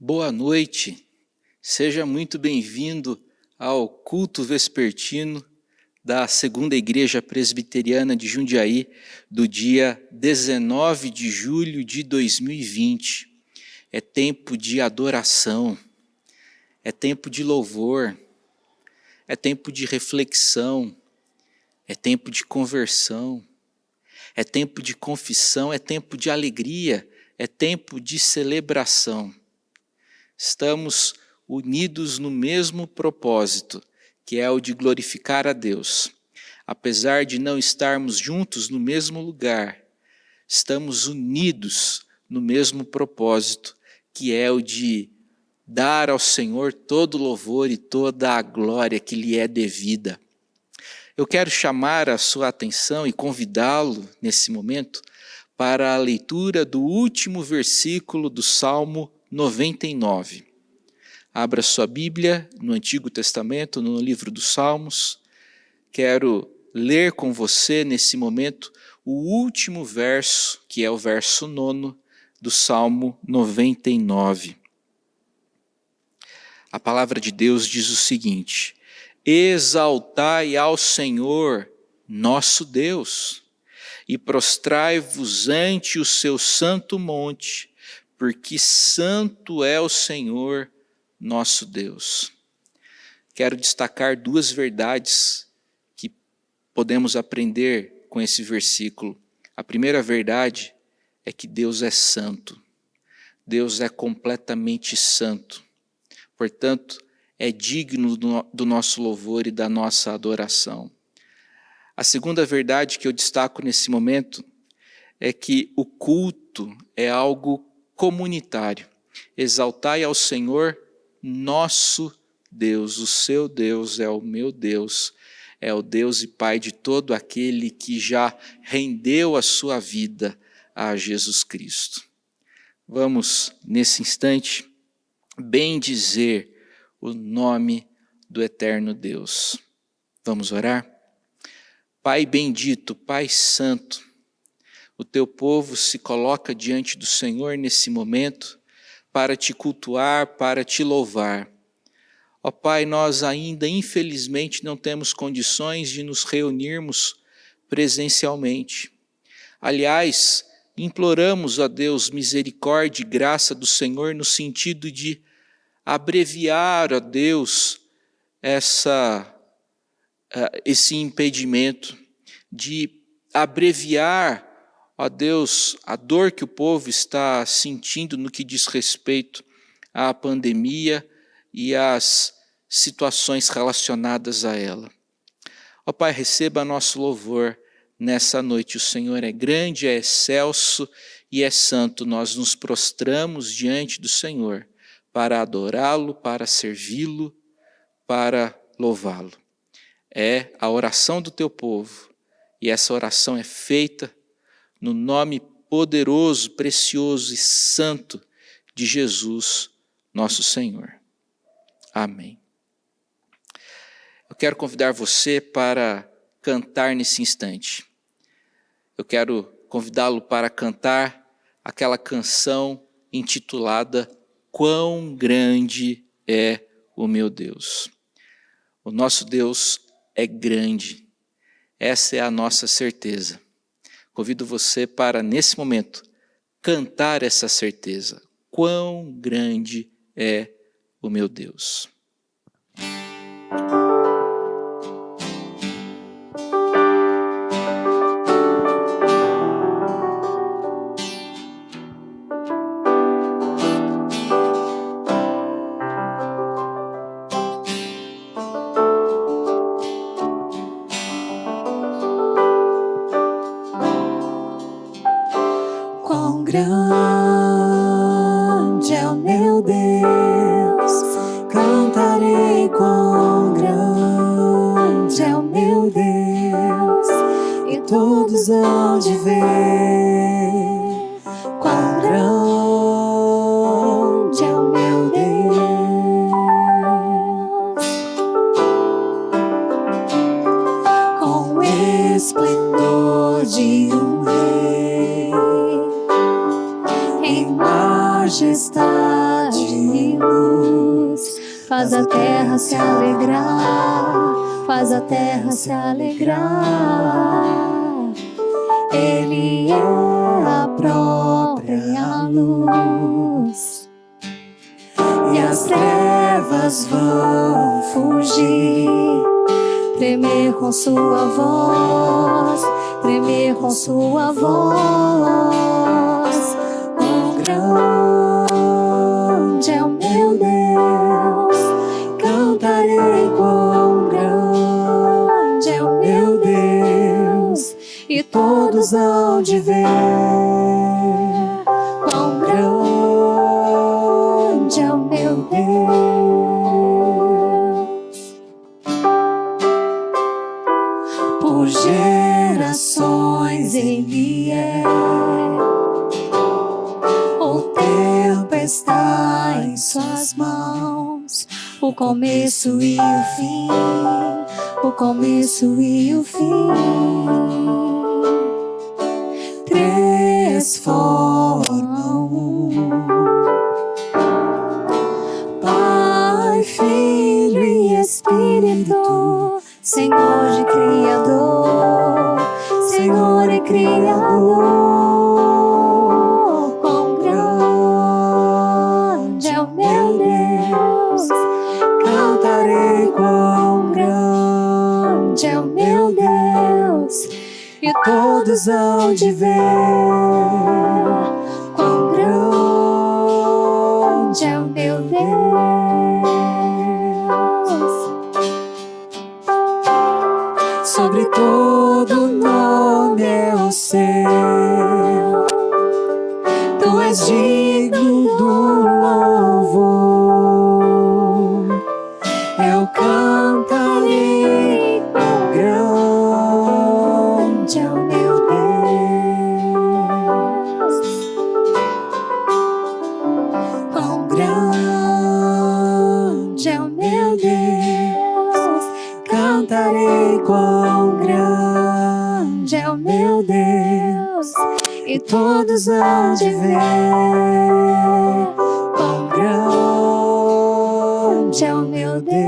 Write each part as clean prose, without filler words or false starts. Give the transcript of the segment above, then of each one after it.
Boa noite, seja muito bem-vindo ao culto vespertino da Segunda Igreja Presbiteriana de Jundiaí, do dia 19 de julho de 2020. É tempo de adoração, é tempo de louvor, é tempo de reflexão, é tempo de conversão, é tempo de confissão, é tempo de alegria, é tempo de celebração. Estamos unidos no mesmo propósito, que é o de glorificar a Deus. Apesar de não estarmos juntos no mesmo lugar, estamos unidos no mesmo propósito, que é o de dar ao Senhor todo louvor e toda a glória que lhe é devida. Eu quero chamar a sua atenção e convidá-lo nesse momento para a leitura do último versículo do Salmo 99. Abra sua Bíblia no Antigo Testamento, no livro dos Salmos. Quero ler com você nesse momento o último verso, que é o verso 9 do Salmo 99. A palavra de Deus diz o seguinte: exaltai ao Senhor, nosso Deus, e prostrai-vos ante o seu santo monte, porque santo é o Senhor, nosso Deus. Quero destacar duas verdades que podemos aprender com esse versículo. A primeira verdade é que Deus é santo. Deus é completamente santo. Portanto, é digno do nosso louvor e da nossa adoração. A segunda verdade que eu destaco nesse momento é que o culto é algo comunitário. Exaltai ao Senhor, nosso Deus. O seu Deus é o meu Deus, é o Deus e Pai de todo aquele que já rendeu a sua vida a Jesus Cristo. Vamos, nesse instante, bendizer o nome do eterno Deus. Vamos orar? Pai bendito, Pai santo, o teu povo se coloca diante do Senhor nesse momento para te cultuar, para te louvar. Ó Pai, nós ainda infelizmente não temos condições de nos reunirmos presencialmente. Aliás, imploramos a Deus misericórdia e graça do Senhor no sentido de abreviar, ó Deus, esse impedimento, de abreviar, ó Deus, a dor que o povo está sentindo no que diz respeito à pandemia e às situações relacionadas a ela. Ó Pai, receba nosso louvor nessa noite. O Senhor é grande, é excelso e é santo. Nós nos prostramos diante do Senhor para adorá-lo, para servi-lo, para louvá-lo. É a oração do teu povo, e essa oração é feita no nome poderoso, precioso e santo de Jesus, nosso Senhor. Amém. Eu quero convidar você para cantar nesse instante. Eu quero convidá-lo para cantar aquela canção intitulada Quão Grande é o Meu Deus. O nosso Deus é grande. Essa é a nossa certeza. Convido você para, nesse momento, cantar essa certeza. Quão grande é o meu Deus. Quão grande é o meu Deus, cantarei quão grande é o meu Deus, e todos hão de ver quão grande é o meu Deus, com esplendor de um rei, em majestade luz. Faz a terra se alegrar, faz a terra se alegrar. Ele é a própria luz. E as trevas vão fugir, tremer com sua voz, tremer com sua voz. Quão grande é o meu Deus, cantarei quão grande é o meu Deus, e todos hão de ver quão grande é o meu Deus. Por gerações Ele é, o tempo está em suas mãos, o começo e o fim, o começo e o fim. Três formam um, Pai, Filho e Espírito, Senhor de Criador, Senhor e Criador. Quão grande é o meu Deus, cantarei quão grande é o meu Deus, e todos hão de ver quão grande é o meu Deus. Sobre todo nome eu sei, Tu és digno do louvor. Eu cantarei quão grande é o meu Deus, quão grande é o meu Deus. Cantarei quão grande é o meu Deus, e todos hão de ver quão grande é o meu Deus.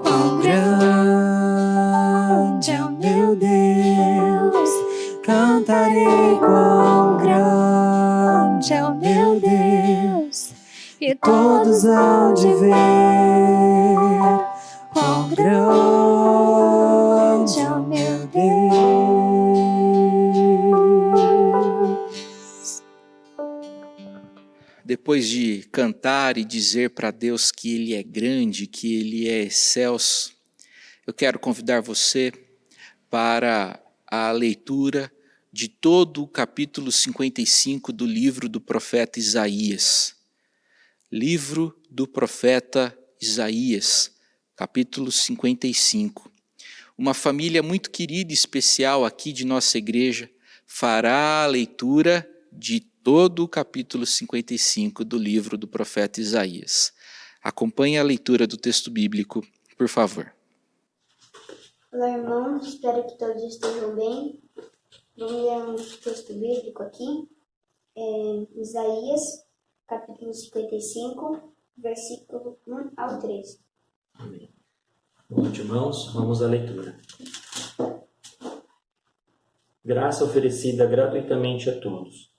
Quão grande é o meu Deus, cantarei quão grande é o meu Deus, e todos hão de ver quão grande é o meu Deus. Depois de cantar e dizer para Deus que Ele é grande, que Ele é excelso, eu quero convidar você para a leitura de todo o capítulo 55 do livro do profeta Isaías. Livro do profeta Isaías, capítulo 55. Uma família muito querida e especial aqui de nossa igreja fará a leitura de todo o capítulo 55 do livro do profeta Isaías. Acompanhe a leitura do texto bíblico, por favor. Olá, irmãos, espero que todos estejam bem. Vamos ler um texto bíblico aqui, Isaías, capítulo 55, versículo 1 ao 13. Amém. Boa noite, irmãos. Vamos à leitura. Graça oferecida gratuitamente a todos.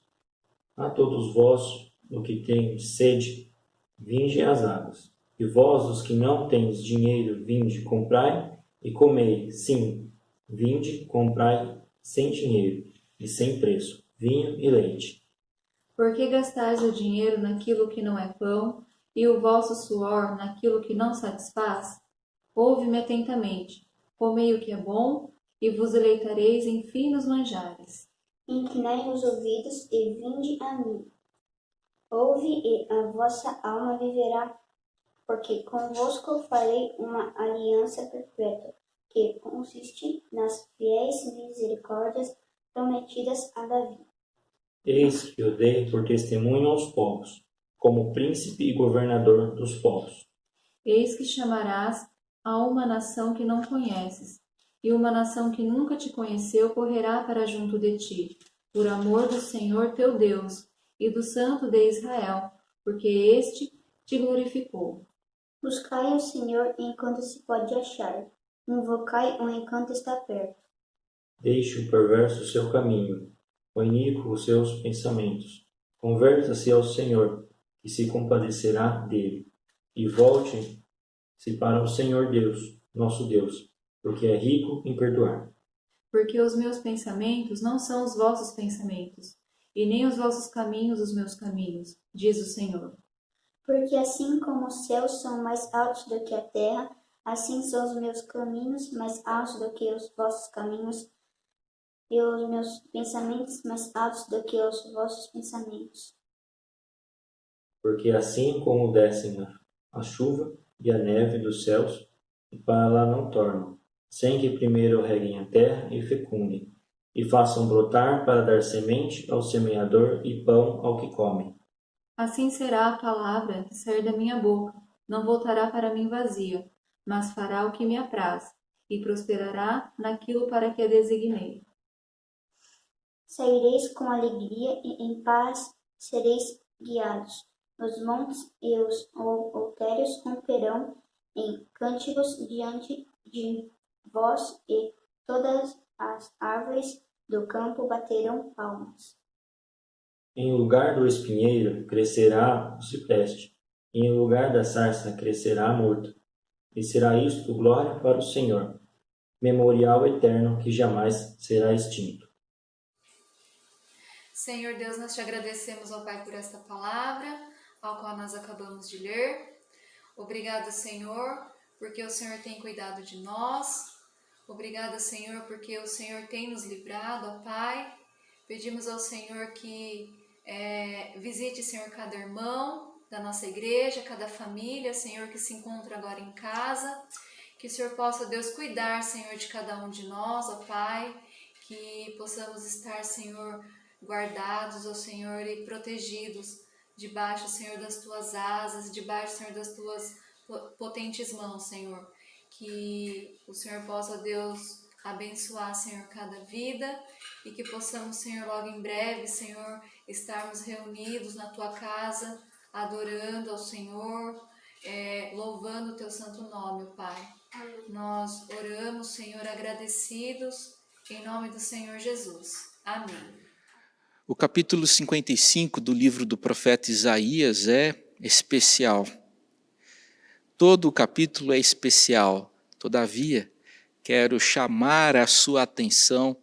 A todos vós, o que tendes sede, vinde às águas. E vós, os que não tendes dinheiro, vinde, comprai e comei. Sim, vinde, comprai sem dinheiro e sem preço, vinho e leite. Por que gastais o dinheiro naquilo que não é pão, e o vosso suor naquilo que não satisfaz? Ouve-me atentamente, comei o que é bom, e vos deleitareis em finos manjares. Inclinai os ouvidos e vinde a mim. Ouve e a vossa alma viverá, porque convosco farei uma aliança perpétua, que consiste nas fiéis misericórdias prometidas a Davi. Eis que o dei por testemunho aos povos, como príncipe e governador dos povos. Eis que chamarás a uma nação que não conheces, e uma nação que nunca te conheceu correrá para junto de ti. por amor do Senhor teu Deus e do Santo de Israel, porque este te glorificou. Buscai o Senhor enquanto se pode achar. Invocai-o enquanto está perto. Deixe o perverso o seu caminho, o iníquo os seus pensamentos. Converta-se ao Senhor, que se compadecerá dele. E volte-se para o Senhor Deus, nosso Deus, porque é rico em perdoar. Porque os meus pensamentos não são os vossos pensamentos, e nem os vossos caminhos os meus caminhos, diz o Senhor. Porque assim como os céus são mais altos do que a terra, assim são os meus caminhos mais altos do que os vossos caminhos, e os meus pensamentos mais altos do que os vossos pensamentos. Porque assim como descem a chuva e a neve dos céus, e para lá não tornam, sem que primeiro reguem a terra e fecundem, e façam brotar para dar semente ao semeador e pão ao que come. Assim será a palavra que sair da minha boca, não voltará para mim vazia, mas fará o que me apraz, e prosperará naquilo para que a designei. Saireis com alegria e em paz sereis guiados. Os montes e os outeiros romperão em cânticos diante de vós, e todas as árvores do campo baterão palmas. Em lugar do espinheiro crescerá o cipreste, e em lugar da sarça crescerá a murta. E será isto glória para o Senhor, memorial eterno que jamais será extinto. Senhor Deus, nós te agradecemos, ó Pai, por esta palavra, ao qual nós acabamos de ler. Obrigado, Senhor, porque o Senhor tem cuidado de nós. Obrigado, Senhor, porque o Senhor tem nos livrado, ó Pai. Pedimos ao Senhor que visite, Senhor, cada irmão da nossa igreja, cada família, Senhor, que se encontra agora em casa. Que o Senhor possa, Deus, cuidar, Senhor, de cada um de nós, ó Pai. Que possamos estar, Senhor, guardados, ó Senhor, e protegidos debaixo, Senhor, das Tuas asas, debaixo, Senhor, das Tuas potentes mãos, Senhor. Que o Senhor possa, Deus, abençoar, Senhor, cada vida e que possamos, Senhor, logo em breve, Senhor, estarmos reunidos na Tua casa, adorando ao Senhor, louvando o Teu santo nome, Pai. Amém. Nós oramos, Senhor, agradecidos, em nome do Senhor Jesus. Amém. O capítulo 55 do livro do profeta Isaías é especial. Todo o capítulo é especial. Todavia, quero chamar a sua atenção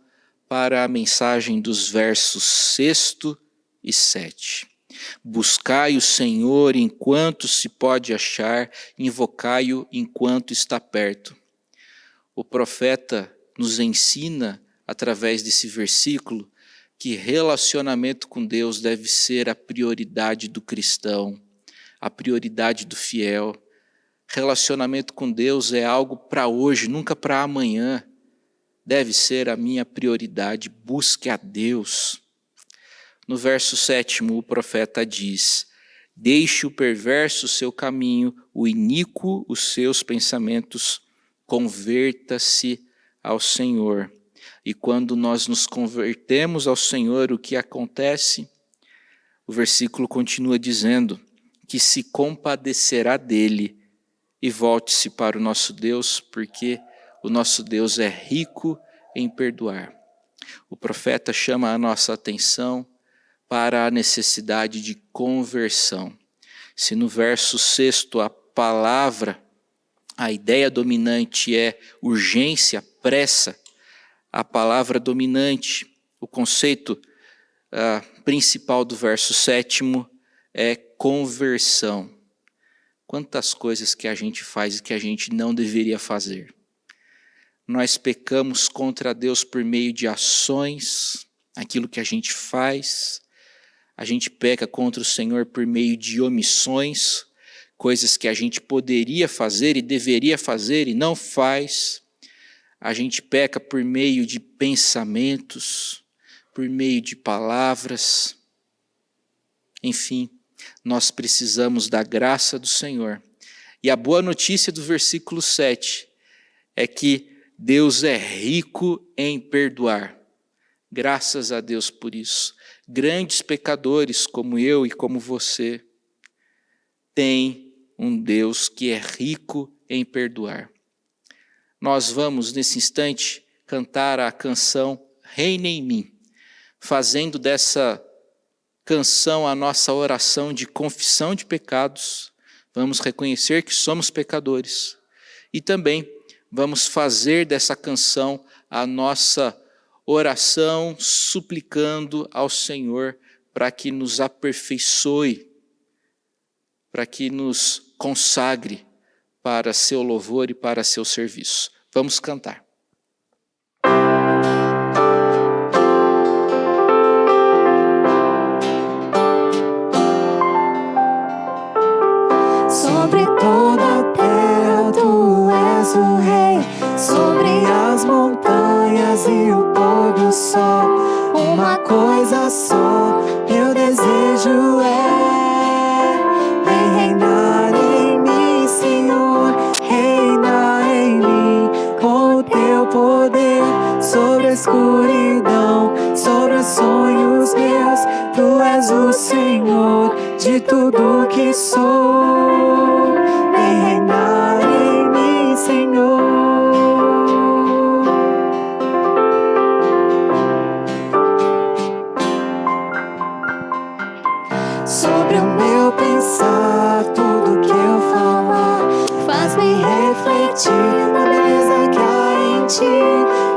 para a mensagem dos versos 6 e 7. Buscai o Senhor enquanto se pode achar, invocai-o enquanto está perto. O profeta nos ensina, através desse versículo, que relacionamento com Deus deve ser a prioridade do cristão, a prioridade do fiel. Relacionamento com Deus é algo para hoje, nunca para amanhã. Deve ser a minha prioridade. Busque a Deus. No verso 7, o profeta diz: deixe o perverso o seu caminho, o iníquo os seus pensamentos, converta-se ao Senhor. E quando nós nos convertemos ao Senhor, o que acontece? O versículo continua dizendo que se compadecerá dele e volte-se para o nosso Deus, porque o nosso Deus é rico em perdoar. O profeta chama a nossa atenção para a necessidade de conversão. Se no verso 6 a palavra, a ideia dominante é urgência, pressa, a palavra dominante, o conceito principal do verso 7 é conversão. Quantas coisas que a gente faz e que a gente não deveria fazer. Nós pecamos contra Deus por meio de ações, aquilo que a gente faz. A gente peca contra o Senhor por meio de omissões, coisas que a gente poderia fazer e deveria fazer e não faz. A gente peca por meio de pensamentos, por meio de palavras. Enfim, nós precisamos da graça do Senhor. E a boa notícia do versículo 7 é que Deus é rico em perdoar. Graças a Deus por isso. Grandes pecadores como eu e como você têm um Deus que é rico em perdoar. Nós vamos, nesse instante, cantar a canção Reina em Mim, fazendo dessa canção a nossa oração de confissão de pecados. Vamos reconhecer que somos pecadores e também vamos fazer dessa canção a nossa oração suplicando ao Senhor para que nos aperfeiçoe, para que nos consagre para seu louvor e para seu serviço. Vamos cantar. Sobre toda a terra tu és o rei, sobre as montanhas e o pôr do sol. Uma coisa só eu desejo vem reinar em mim, Senhor, reina em mim, com o teu poder sobre a escuridão, sobre os sonhos meus. Tu és o Senhor de tudo que sou. Vem reinar em mim, Senhor. Sobre o meu pensar, tudo que eu falar, faz-me refletir na beleza que há em ti.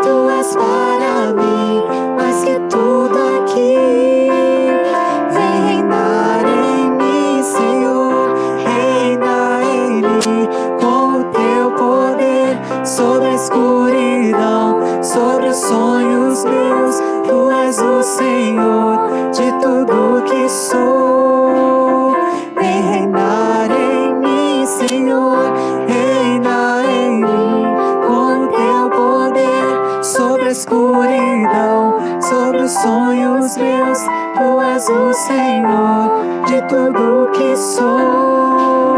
Tu és para mim mais que tudo aqui. Vem reinar em mim, Senhor, reina em mim, com o teu poder sobre a escuridão, sobre os sonhos meus. Tu és o Senhor de tudo que sou. Vem reinar em mim, Senhor, reina em mim, com o teu poder sobre a escuridão, sobre os sonhos meus. Tu és o Senhor de tudo que sou.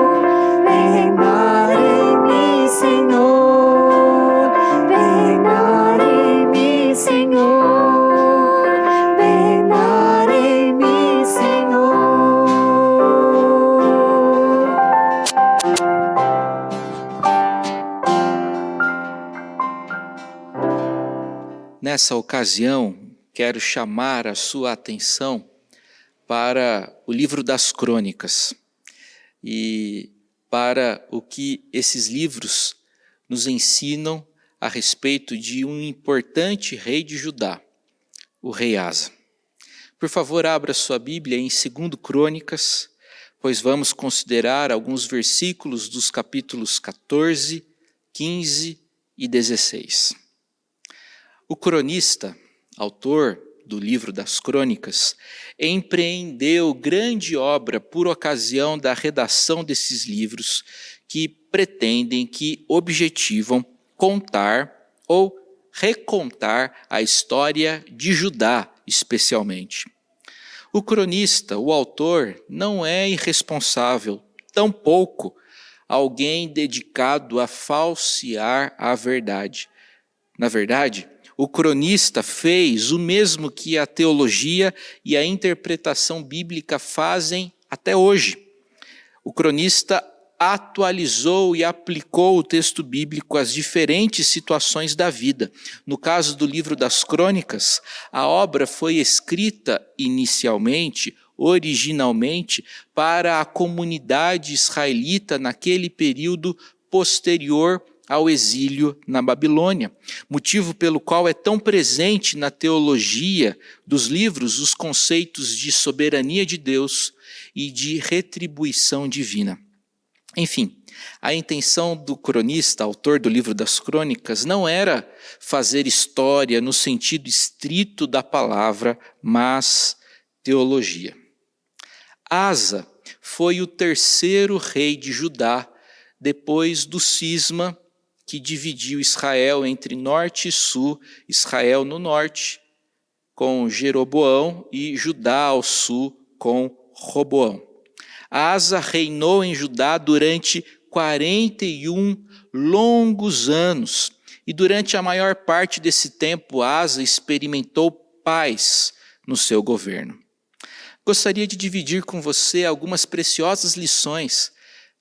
Vem reinar em mim, Senhor, vem reinar em mim, Senhor, vem reinar em mim, Senhor. Nessa ocasião, quero chamar a sua atenção para o livro das Crônicas e para o que esses livros nos ensinam a respeito de um importante rei de Judá, o rei Asa. Por favor, abra sua Bíblia em 2 Crônicas, pois vamos considerar alguns versículos dos capítulos 14, 15 e 16. O cronista, autor do livro das Crônicas, empreendeu grande obra por ocasião da redação desses livros que pretendem, que objetivam contar ou recontar a história de Judá, especialmente. O cronista, o autor, não é irresponsável, tampouco alguém dedicado a falsear a verdade. Na verdade, o cronista fez o mesmo que a teologia e a interpretação bíblica fazem até hoje. O cronista atualizou e aplicou o texto bíblico às diferentes situações da vida. No caso do livro das Crônicas, a obra foi escrita inicialmente, originalmente, para a comunidade israelita naquele período posterior ao exílio na Babilônia, motivo pelo qual é tão presente na teologia dos livros os conceitos de soberania de Deus e de retribuição divina. Enfim, a intenção do cronista, autor do livro das Crônicas, não era fazer história no sentido estrito da palavra, mas teologia. Asa foi o terceiro rei de Judá, depois do cisma que dividiu Israel entre norte e sul, Israel no norte com Jeroboão e Judá ao sul com Roboão. Asa reinou em Judá durante 41 longos anos e durante a maior parte desse tempo Asa experimentou paz no seu governo. Gostaria de dividir com você algumas preciosas lições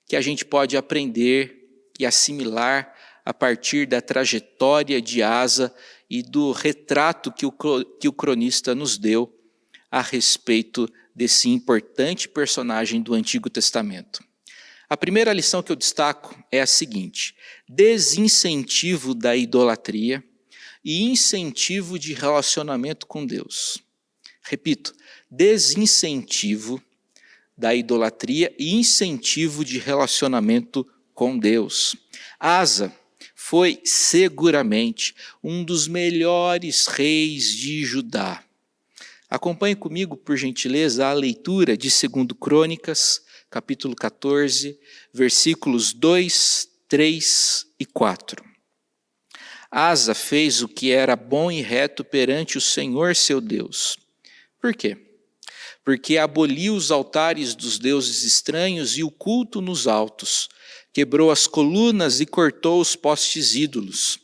que a gente pode aprender e assimilar a partir da trajetória de Asa e do retrato que o cronista nos deu a respeito desse importante personagem do Antigo Testamento. A primeira lição que eu destaco é a seguinte: desincentivo da idolatria e incentivo de relacionamento com Deus. Repito, desincentivo da idolatria e incentivo de relacionamento com Deus. Asa foi seguramente um dos melhores reis de Judá. Acompanhe comigo, por gentileza, a leitura de 2 Crônicas, capítulo 14, versículos 2, 3 e 4. Asa fez o que era bom e reto perante o Senhor seu Deus. Por quê? Porque aboliu os altares dos deuses estranhos e o culto nos altos, quebrou as colunas e cortou os postes ídolos.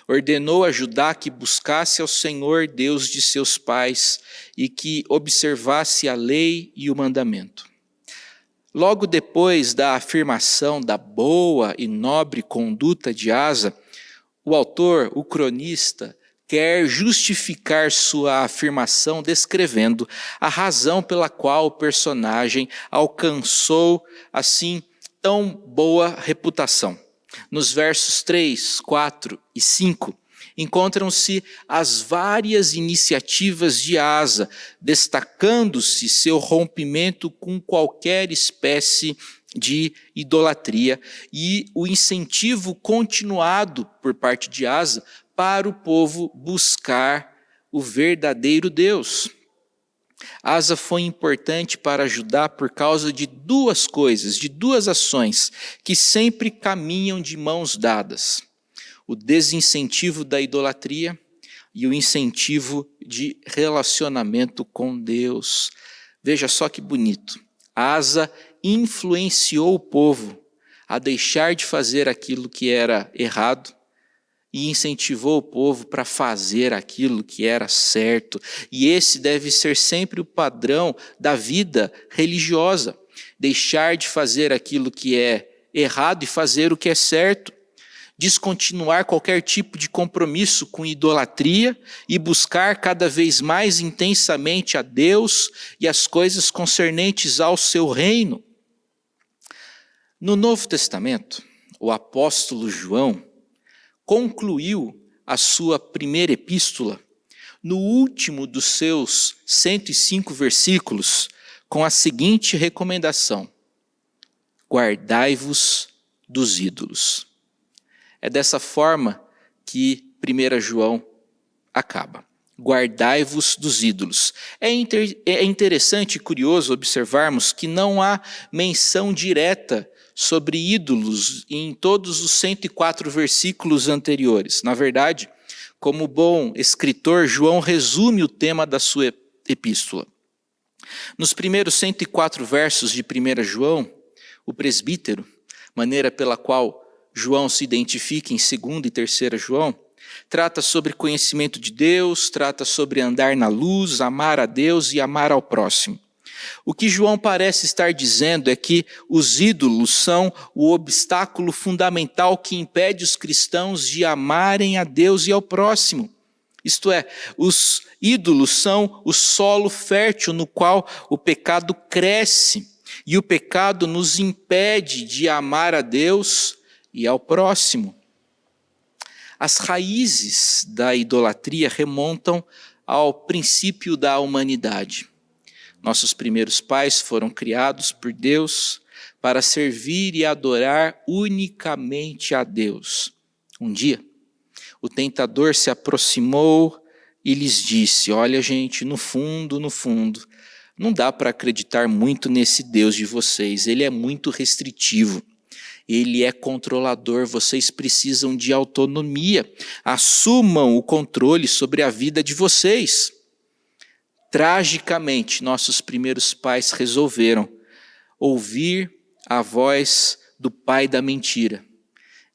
Ordenou a Judá que buscasse ao Senhor, Deus de seus pais, e que observasse a lei e o mandamento. Logo depois da afirmação da boa e nobre conduta de Asa, o autor, o cronista, quer justificar sua afirmação descrevendo a razão pela qual o personagem alcançou, assim, tão boa reputação. Nos versos 3, 4 e 5, encontram-se as várias iniciativas de Asa, destacando-se seu rompimento com qualquer espécie de idolatria e o incentivo continuado por parte de Asa para o povo buscar o verdadeiro Deus. Asa foi importante para Judá por causa de duas coisas, de duas ações que sempre caminham de mãos dadas: o desincentivo da idolatria e o incentivo de relacionamento com Deus. Veja só que bonito. Asa influenciou o povo a deixar de fazer aquilo que era errado e incentivou o povo para fazer aquilo que era certo. E esse deve ser sempre o padrão da vida religiosa: deixar de fazer aquilo que é errado e fazer o que é certo. Descontinuar qualquer tipo de compromisso com idolatria e buscar cada vez mais intensamente a Deus e as coisas concernentes ao seu reino. No Novo Testamento, o apóstolo João concluiu a sua primeira epístola, no último dos seus 105 versículos, com a seguinte recomendação: guardai-vos dos ídolos. É dessa forma que 1 João acaba. Guardai-vos dos ídolos. É interessante e curioso observarmos que não há menção direta sobre ídolos em todos os 104 versículos anteriores. Na verdade, como bom escritor, João resume o tema da sua epístola. Nos primeiros 104 versos de 1 João, o presbítero, maneira pela qual João se identifica em 2ª e 3ª João, trata sobre conhecimento de Deus, trata sobre andar na luz, amar a Deus e amar ao próximo. O que João parece estar dizendo é que os ídolos são o obstáculo fundamental que impede os cristãos de amarem a Deus e ao próximo. Isto é, os ídolos são o solo fértil no qual o pecado cresce, e o pecado nos impede de amar a Deus e ao próximo. As raízes da idolatria remontam ao princípio da humanidade. Nossos primeiros pais foram criados por Deus para servir e adorar unicamente a Deus. Um dia, o tentador se aproximou e lhes disse: olha, gente, no fundo, não dá para acreditar muito nesse Deus de vocês, ele é muito restritivo. Ele é controlador, vocês precisam de autonomia. Assumam o controle sobre a vida de vocês. Tragicamente, nossos primeiros pais resolveram ouvir a voz do pai da mentira,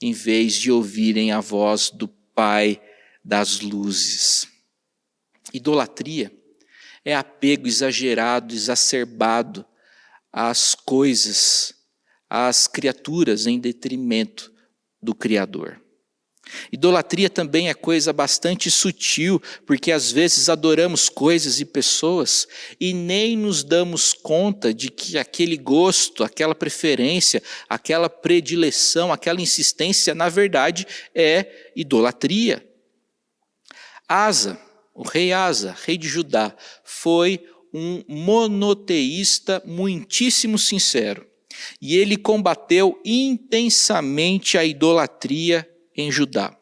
em vez de ouvirem a voz do pai das luzes. Idolatria é apego exagerado, exacerbado às coisas, às criaturas em detrimento do Criador. Idolatria também é coisa bastante sutil, porque às vezes adoramos coisas e pessoas e nem nos damos conta de que aquele gosto, aquela preferência, aquela predileção, aquela insistência, na verdade, é idolatria. Asa, o rei Asa, rei de Judá, foi um monoteísta muitíssimo sincero. E ele combateu intensamente a idolatria em Judá.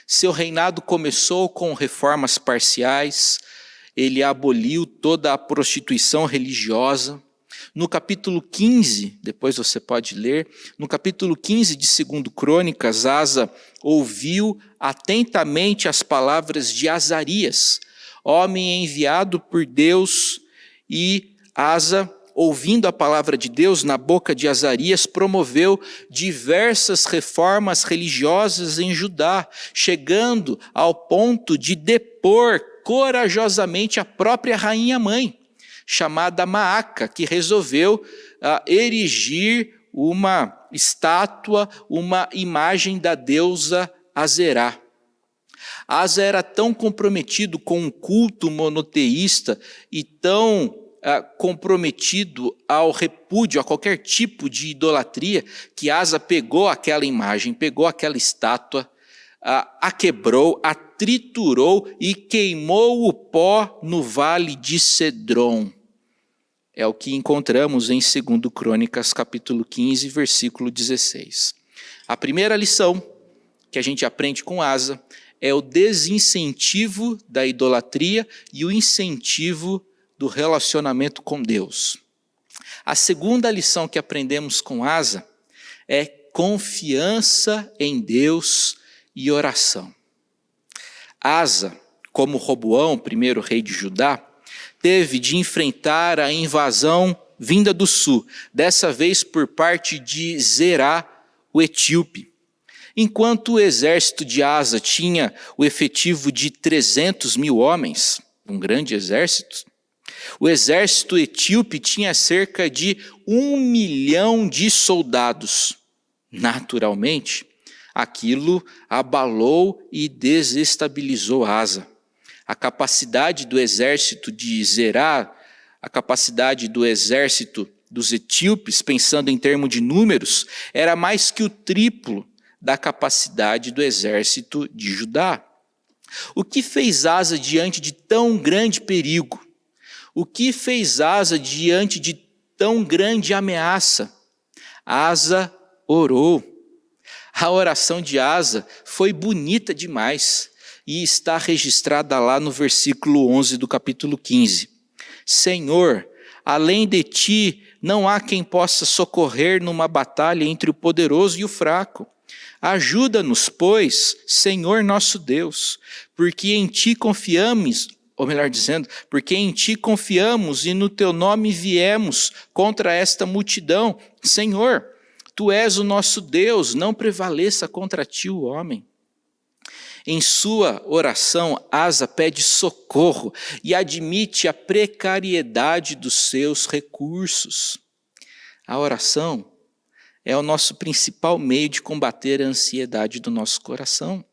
Seu reinado começou com reformas parciais, ele aboliu toda a prostituição religiosa. No capítulo 15, depois você pode ler, no capítulo 15 de 2 Crônicas, Asa ouviu atentamente as palavras de Azarias, homem enviado por Deus, e Asa, ouvindo a palavra de Deus na boca de Azarias, promoveu diversas reformas religiosas em Judá, chegando ao ponto de depor corajosamente a própria rainha-mãe, chamada Maaca, que resolveu erigir uma estátua, uma imagem da deusa Azerá. Asa era tão comprometido com um culto monoteísta e tão comprometido ao repúdio, a qualquer tipo de idolatria, que Asa pegou aquela imagem, pegou aquela estátua, a quebrou, a triturou e queimou o pó no vale de Cedron. É o que encontramos em 2 Crônicas, capítulo 15, versículo 16. A primeira lição que a gente aprende com Asa é o desincentivo da idolatria e o incentivo do relacionamento com Deus. A segunda lição que aprendemos com Asa é confiança em Deus e oração. Asa, como Roboão, primeiro rei de Judá, teve de enfrentar a invasão vinda do sul, dessa vez por parte de Zerá, o etíope. Enquanto o exército de Asa tinha o efetivo de 300 mil homens, um grande exército, o exército etíope tinha cerca de 1 milhão de soldados. Naturalmente, aquilo abalou e desestabilizou Asa. A capacidade do exército de Zerá, a capacidade do exército dos etíopes, pensando em termos de números, era mais que o triplo da capacidade do exército de Judá. O que fez Asa diante de tão grande perigo? O que fez Asa diante de tão grande ameaça? Asa orou. A oração de Asa foi bonita demais e está registrada lá no versículo 11 do capítulo 15. Senhor, além de ti, não há quem possa socorrer numa batalha entre o poderoso e o fraco. Ajuda-nos, pois, Senhor nosso Deus, porque em ti confiamos, ou melhor dizendo, porque em ti confiamos e no teu nome viemos contra esta multidão. Senhor, tu és o nosso Deus, não prevaleça contra ti o homem. Em sua oração, Asa pede socorro e admite a precariedade dos seus recursos. A oração é o nosso principal meio de combater a ansiedade do nosso coração.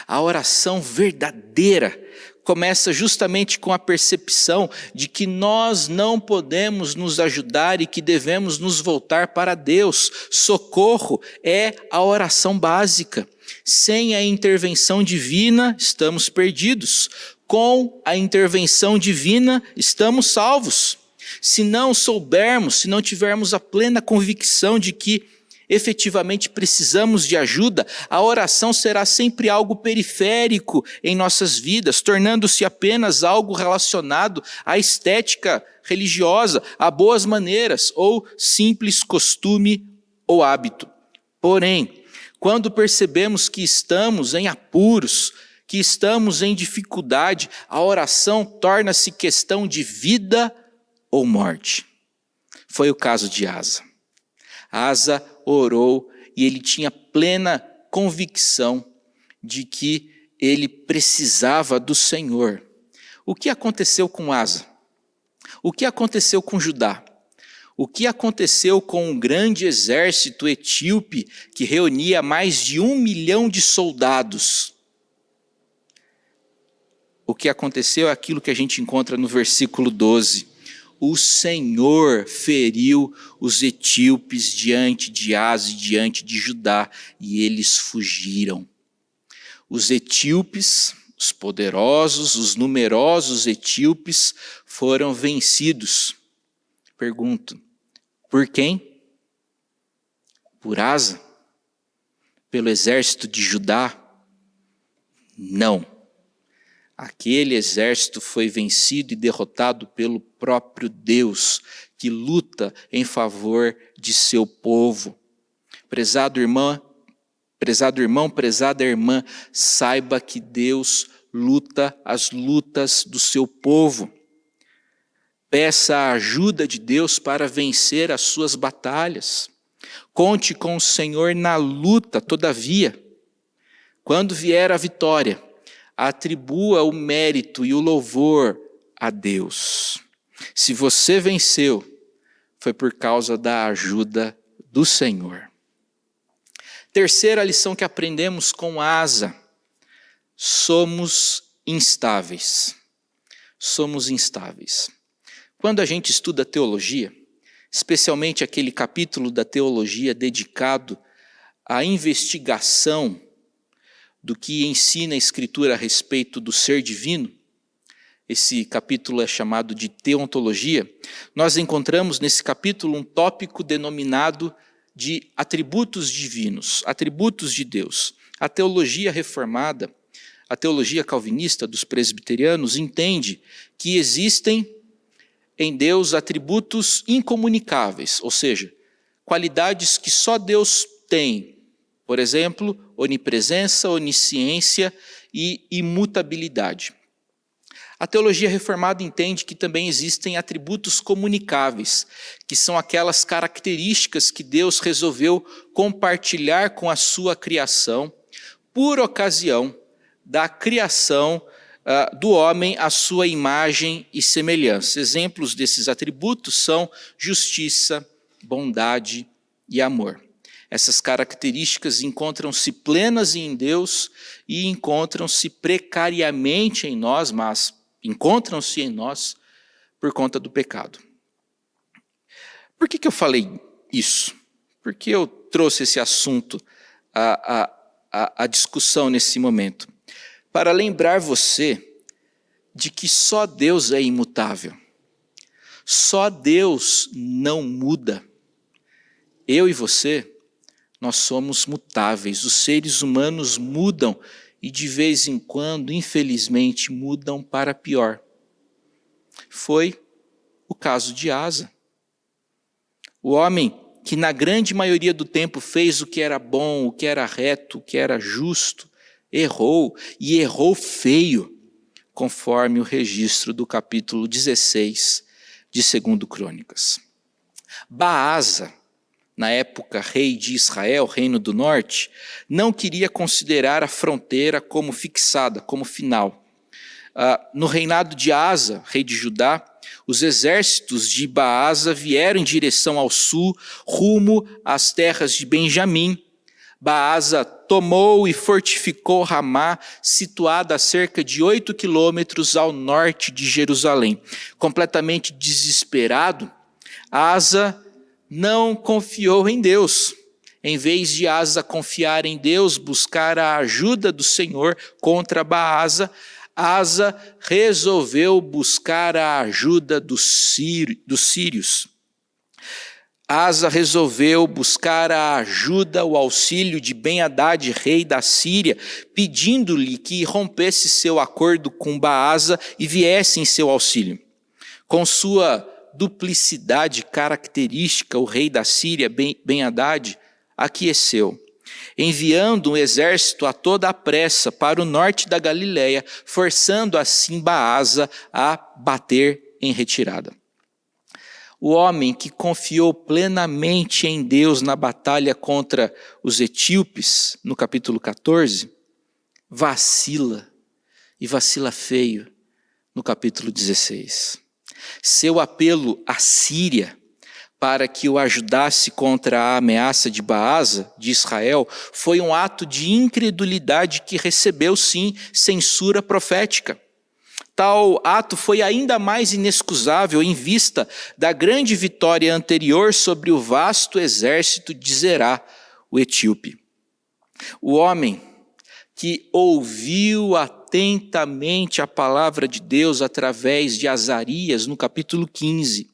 A oração verdadeira começa justamente com a percepção de que nós não podemos nos ajudar e que devemos nos voltar para Deus. Socorro é a oração básica. Sem a intervenção divina, estamos perdidos. Com a intervenção divina, estamos salvos. Se não soubermos, se não tivermos a plena convicção de que efetivamente precisamos de ajuda, a oração será sempre algo periférico em nossas vidas, tornando-se apenas algo relacionado à estética religiosa, a boas maneiras ou simples costume ou hábito. Porém, quando percebemos que estamos em apuros, que estamos em dificuldade, a oração torna-se questão de vida ou morte. Foi o caso de Asa. Asa orou e ele tinha plena convicção de que ele precisava do Senhor. O que aconteceu com Asa? O que aconteceu com Judá? O que aconteceu com um grande exército etíope que reunia mais de 1 milhão de soldados? O que aconteceu é aquilo que a gente encontra no versículo 12. O Senhor feriu os etíopes diante de Asa e diante de Judá, e eles fugiram. Os etíopes, os poderosos, os numerosos etíopes foram vencidos. Pergunto, por quem? Por Asa? Pelo exército de Judá? Não. Aquele exército foi vencido e derrotado pelo próprio Deus, que luta em favor de seu povo. Prezado irmão, prezada irmã, saiba que Deus luta as lutas do seu povo. Peça a ajuda de Deus para vencer as suas batalhas. Conte com o Senhor na luta, todavia. Quando vier a vitória, atribua o mérito e o louvor a Deus. Se você venceu, foi por causa da ajuda do Senhor. Terceira lição que aprendemos com Asa: somos instáveis. Somos instáveis. Quando a gente estuda teologia, especialmente aquele capítulo da teologia dedicado à investigação do que ensina a Escritura a respeito do ser divino, esse capítulo é chamado de teontologia, nós encontramos nesse capítulo um tópico denominado de atributos divinos, atributos de Deus. A teologia reformada, a teologia calvinista dos presbiterianos entende que existem em Deus atributos incomunicáveis, ou seja, qualidades que só Deus tem. Por exemplo, onipresença, onisciência e imutabilidade. A teologia reformada entende que também existem atributos comunicáveis, que são aquelas características que Deus resolveu compartilhar com a sua criação, por ocasião da criação do homem à sua imagem e semelhança. Exemplos desses atributos são justiça, bondade e amor. Essas características encontram-se plenas em Deus e encontram-se precariamente em nós, mas encontram-se em nós por conta do pecado. Por que eu falei isso? Por que eu trouxe esse assunto à discussão nesse momento? Para lembrar você de que só Deus é imutável. Só Deus não muda. Eu e você, nós somos mutáveis. Os seres humanos mudam e de vez em quando, infelizmente, mudam para pior. Foi o caso de Asa. O homem que na grande maioria do tempo fez o que era bom, o que era reto, o que era justo, errou e errou feio, conforme o registro do capítulo 16 de 2 Crônicas. Baasa, na época rei de Israel, reino do norte, não queria considerar a fronteira como fixada, como final. No reinado de Asa, rei de Judá, os exércitos de Baasa vieram em direção ao sul, rumo às terras de Benjamim. Baasa tomou e fortificou Ramá, situada a cerca de 8 quilômetros ao norte de Jerusalém. Completamente desesperado, Asa não confiou em Deus. Em vez de Asa confiar em Deus, buscar a ajuda do Senhor contra Baasa, Asa resolveu buscar a ajuda dos sírios. Asa resolveu buscar a ajuda, o auxílio de Ben-Hadad, rei da Síria, pedindo-lhe que rompesse seu acordo com Baasa e viesse em seu auxílio. Com sua duplicidade característica, o rei da Síria, Ben-Hadad, aqueceu, enviando um exército a toda a pressa para o norte da Galileia, forçando assim Baasa a bater em retirada. O homem que confiou plenamente em Deus na batalha contra os etíopes, no capítulo 14, vacila, e vacila feio, no capítulo 16. Seu apelo à Síria para que o ajudasse contra a ameaça de Baasa, de Israel, foi um ato de incredulidade que recebeu, sim, censura profética. Tal ato foi ainda mais inexcusável em vista da grande vitória anterior sobre o vasto exército de Zerá, o etíope. O homem que ouviu atentamente a palavra de Deus através de Azarias, no capítulo 15,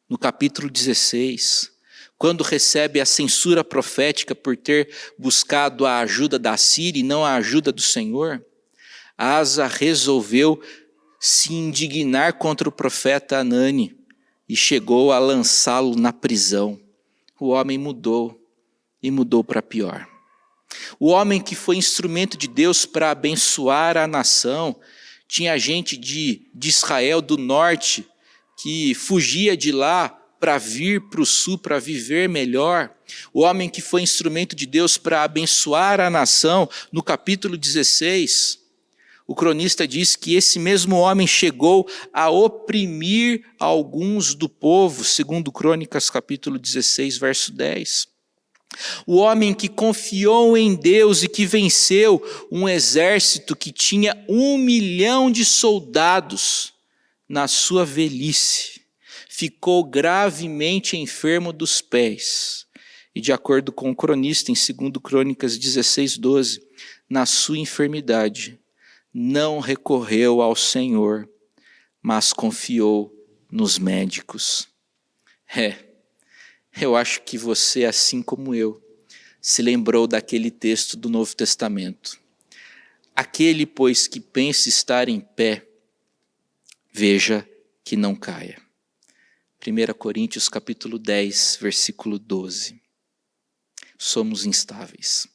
no capítulo 16, quando recebe a censura profética por ter buscado a ajuda da Síria e não a ajuda do Senhor, Asa resolveu se indignar contra o profeta Anani e chegou a lançá-lo na prisão. O homem mudou, e mudou para pior. O homem que foi instrumento de Deus para abençoar a nação, tinha gente de Israel do norte que fugia de lá para vir para o sul, para viver melhor. O homem que foi instrumento de Deus para abençoar a nação, no capítulo 16, o cronista diz que esse mesmo homem chegou a oprimir alguns do povo, segundo Crônicas capítulo 16, verso 10. O homem que confiou em Deus e que venceu um exército que tinha 1 milhão de soldados na sua velhice, ficou gravemente enfermo dos pés. E de acordo com o cronista, em 2 Crônicas 16, 12, na sua enfermidade, não recorreu ao Senhor, mas confiou nos médicos. Eu acho que você, assim como eu, se lembrou daquele texto do Novo Testamento. Aquele, pois, que pensa estar em pé, veja que não caia. 1 Coríntios capítulo 10, versículo 12. Somos instáveis.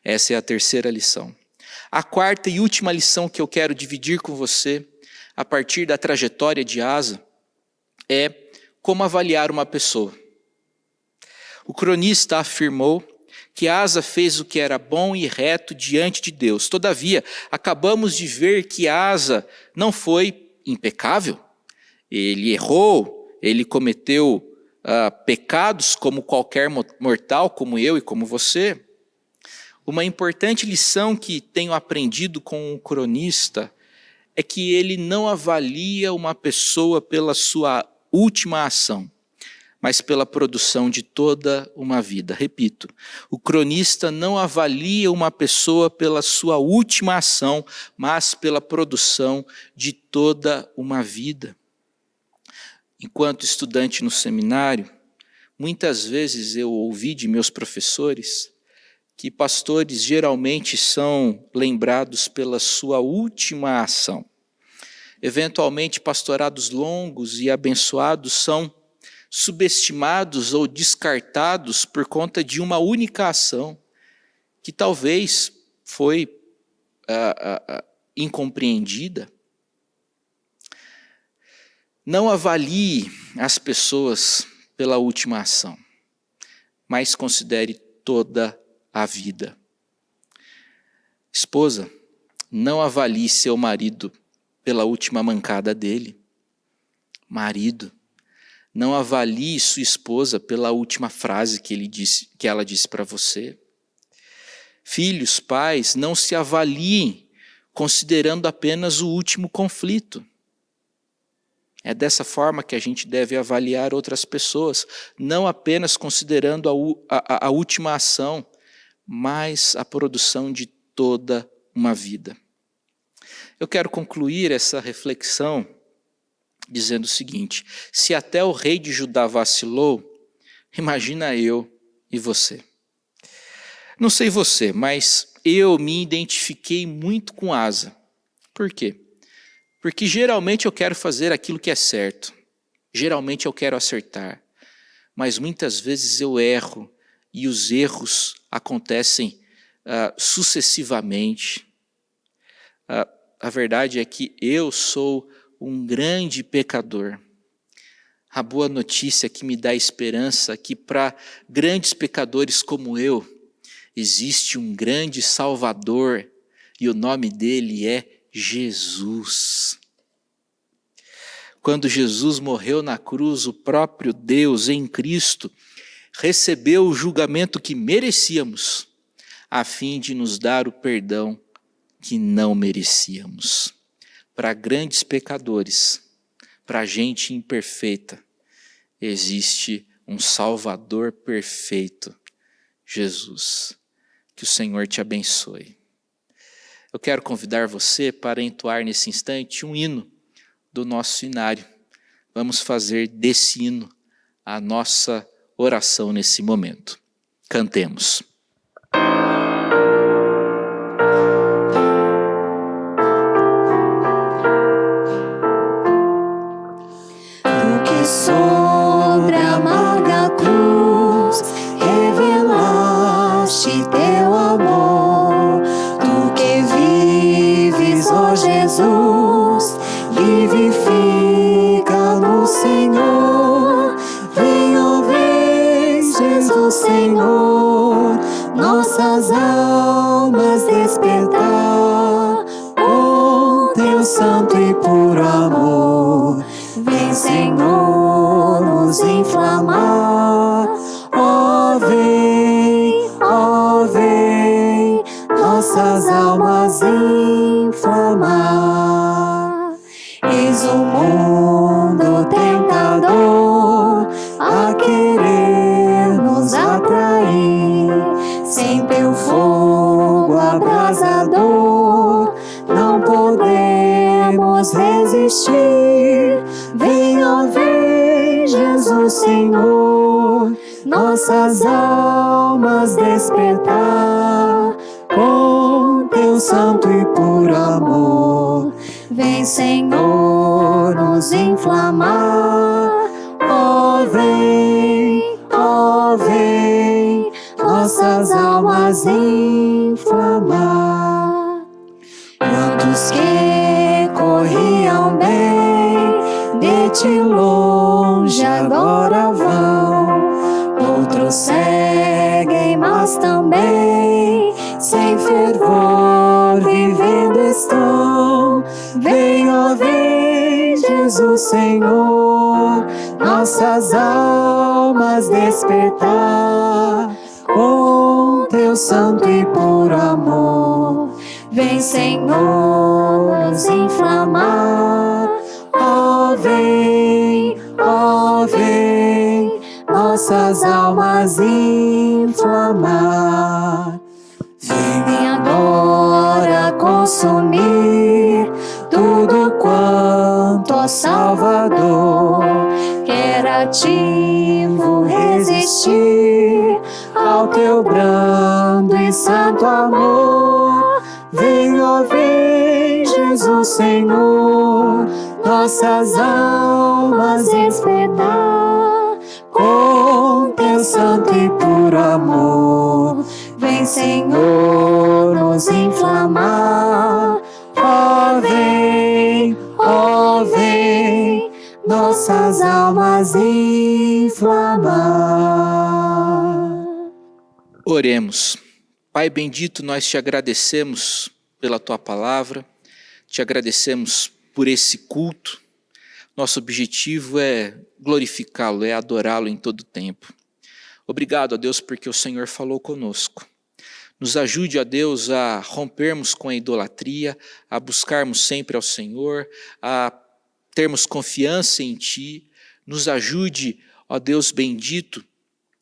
Essa é a terceira lição. A quarta e última lição que eu quero dividir com você, a partir da trajetória de Asa, é como avaliar uma pessoa. O cronista afirmou que Asa fez o que era bom e reto diante de Deus. Todavia, acabamos de ver que Asa não foi impecável. Ele errou, ele cometeu pecados como qualquer mortal, como eu e como você. Uma importante lição que tenho aprendido com o cronista é que ele não avalia uma pessoa pela sua última ação, mas pela produção de toda uma vida. Repito, o cronista não avalia uma pessoa pela sua última ação, mas pela produção de toda uma vida. Enquanto estudante no seminário, muitas vezes eu ouvi de meus professores que pastores geralmente são lembrados pela sua última ação. Eventualmente, pastorados longos e abençoados são subestimados ou descartados por conta de uma única ação, que talvez foi incompreendida. Não avalie as pessoas pela última ação, mas considere toda a vida. Esposa, não avalie seu marido pela última mancada dele. Marido, não avalie sua esposa pela última frase que ela disse para você. Filhos, pais, não se avaliem considerando apenas o último conflito. É dessa forma que a gente deve avaliar outras pessoas, não apenas considerando a última ação, mas a produção de toda uma vida. Eu quero concluir essa reflexão dizendo o seguinte: se até o rei de Judá vacilou, imagina eu e você. Não sei você, mas eu me identifiquei muito com Asa. Por quê? Porque geralmente eu quero fazer aquilo que é certo. Geralmente eu quero acertar. Mas muitas vezes eu erro e os erros acontecem sucessivamente. A verdade é que eu sou um grande pecador. A boa notícia que me dá esperança é que para grandes pecadores como eu, existe um grande Salvador e o nome dele é Jesus. Quando Jesus morreu na cruz, o próprio Deus em Cristo recebeu o julgamento que merecíamos, a fim de nos dar o perdão que não merecíamos. Para grandes pecadores, para gente imperfeita, existe um Salvador perfeito, Jesus. Que o Senhor te abençoe. Eu quero convidar você para entoar nesse instante um hino do nosso inário. Vamos fazer desse hino a nossa oração nesse momento. Cantemos. Do que sobre a amarga cruz revelaste teu amor, tu que vives, ó Jesus, vivifica no Senhor. Vem, ó vem, Jesus Senhor, nossas almas despertar com teu santo e puro amor. Vem, Senhor, nos inflamar. Ó vem, nossas almas inflamar. Eis o mundo tentador a querer nos atrair, sem teu fogo abrasador não podemos resistir. Vem, ó vem, Jesus Senhor, nossas almas despertar com teu santo e puro amor. Vem, Senhor, nos inflamar. Ó vem, nossas almas inflamar. Quantos que corriam bem de ti longe agora vão, outros seguem, mas também sem fervor vivendo estão. Vem, ó vem, Jesus Senhor, nossas almas despertar com teu santo e puro amor. Vem, Senhor, nos inflamar. Ó vem, nossas almas inflamar. Vem agora consumir tudo quanto, ó Salvador, quer ativo resistir ao teu brando e santo amor. Vem, ó vem, Jesus Senhor, nossas almas despertar com teu santo e puro amor. Vem, Senhor, nos inflamar. Ó vem, nossas almas inflamar. Oremos. Pai bendito, nós te agradecemos pela tua palavra, te agradecemos por esse culto. Nosso objetivo é glorificá-lo, é adorá-lo em todo tempo. Obrigado, ó Deus, porque o Senhor falou conosco. Nos ajude, ó Deus, a rompermos com a idolatria, a buscarmos sempre ao Senhor, a termos confiança em Ti. Nos ajude, ó Deus bendito,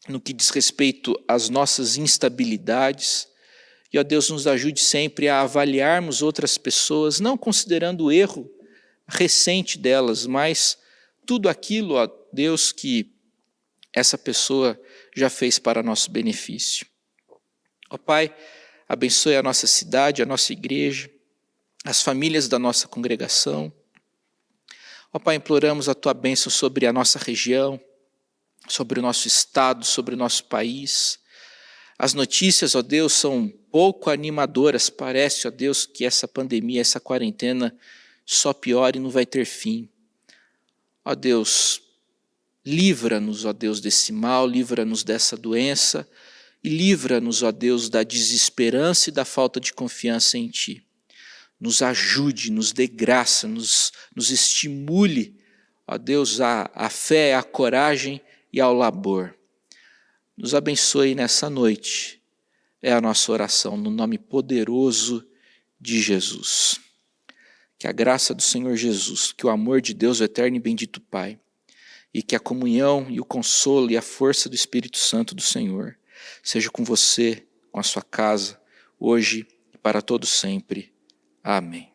no que diz respeito às nossas instabilidades. E, ó Deus, nos ajude sempre a avaliarmos outras pessoas, não considerando o erro recente delas, mas tudo aquilo, ó Deus, que essa pessoa já fez para nosso benefício. Ó Pai, abençoe a nossa cidade, a nossa igreja, as famílias da nossa congregação. Ó Pai, imploramos a Tua bênção sobre a nossa região, sobre o nosso estado, sobre o nosso país. As notícias, ó Deus, são pouco animadoras. Parece, ó Deus, que essa pandemia, essa quarentena só piora e não vai ter fim. Ó Deus, livra-nos, ó Deus, desse mal, livra-nos dessa doença e livra-nos, ó Deus, da desesperança e da falta de confiança em Ti. Nos ajude, nos dê graça, nos estimule, ó Deus, a fé, a coragem e ao labor. Nos abençoe nessa noite. É a nossa oração no nome poderoso de Jesus. Que a graça do Senhor Jesus, que o amor de Deus, o eterno e bendito Pai, e que a comunhão e o consolo e a força do Espírito Santo do Senhor seja com você, com a sua casa, hoje e para todo sempre. Amém.